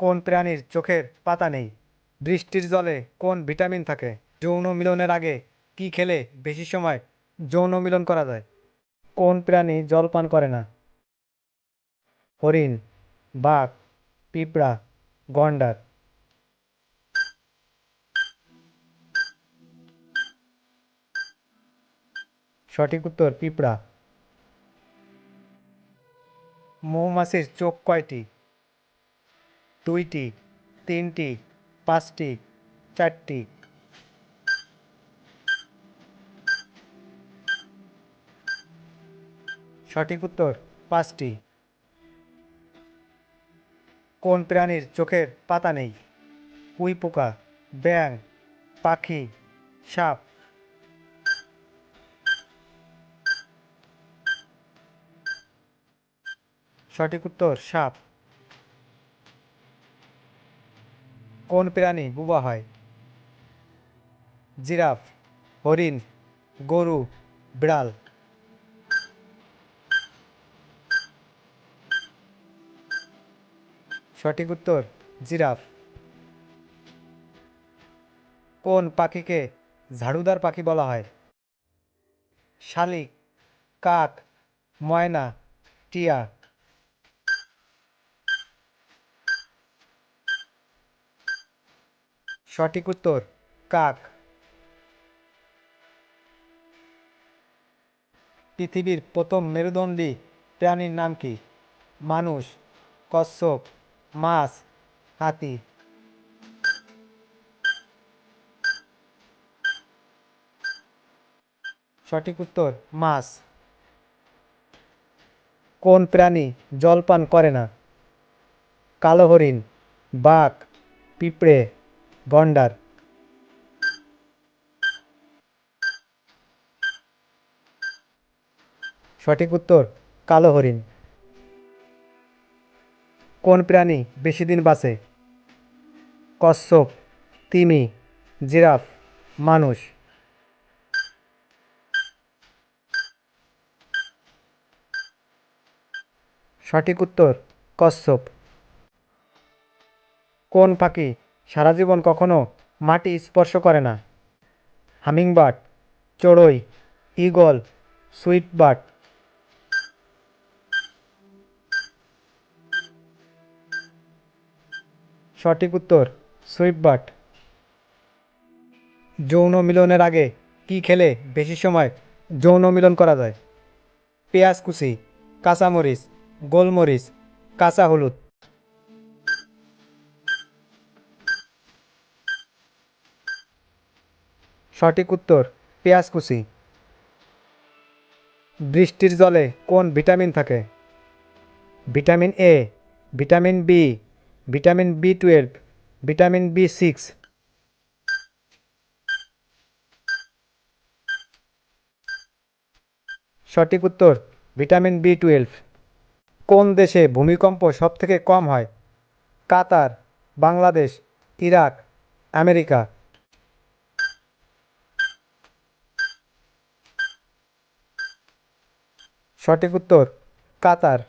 কোন প্রাণীর চোখের পাতা নেই? বৃষ্টির জলে কোন ভিটামিন থাকে? যৌন মিলনের আগে কি খেলে বেশি সময় যৌন মিলন করা যায়? কোন প্রাণী জল পান করে না? হরিণ, বাঘ, পিঁপড়া, গন্ডার। সঠিক উত্তর পিঁপড়া। মৌমাছির চোখ কয়টি? দুইটি, তিনটি, পাঁচটি, চারটি। সঠিক উত্তর পাঁচটি। কোন প্রাণীর চোখের পাতা নেই? উই পোকা, ব্যাঙ, পাখি, সাপ। সঠিক উত্তর সাপ। কোন প্রাণী বোবা হয়? জিরাফ, হরিণ, গরু, বিড়াল। সঠিক উত্তর জিরাফ। কোন পাখিকে ঝাড়ুদার পাখি বলা হয়? শালিক, কাক, ময়না, টিয়া। সঠিক উত্তর কাক। পৃথিবীর প্রথম মেরুদণ্ডী প্রাণীর নাম কি? মানুষ, কচ্ছপ, মাছ, হাতি। সঠিক উত্তর মাছ। কোন প্রাণী জল পান করে না? কালো হরিণ, বাঘ, পিঁপড়ে, গন্ডার। সঠিক উত্তর কালো হরিণ। কোন প্রাণী বেশি দিন বাঁচে? কচ্ছপ, তিমি, জিরাফ, মানুষ। সঠিক উত্তর কচ্ছপ। কোন পাখি সারা জীবন কখনো মাটি স্পর্শ করে না? হামিংবার্ড, চড়ুই, ঈগল, সুইটবার্ড। সঠিক উত্তর সুইটবার্ড। যৌন মিলনের আগে কি খেলে বেশি সময় যৌন মিলন করা যায়? পেঁয়াজ কুচি, কাঁচামরিচ, গোলমরিচ, কাঁচা হলুদ। সঠিক উত্তর পেঁয়াজ কুচি। বৃষ্টির জলে কোন ভিটামিন থাকে? Vitamin A, vitamin B, vitamin বি12, vitamin বি6। সঠিক উত্তর ভিটামিন বি12। কোন দেশে ভূমিকম্প সবথেকে কম হয়? কাতার, বাংলাদেশ, ইরাক, আমেরিকা। সঠিক উত্তর কাতার।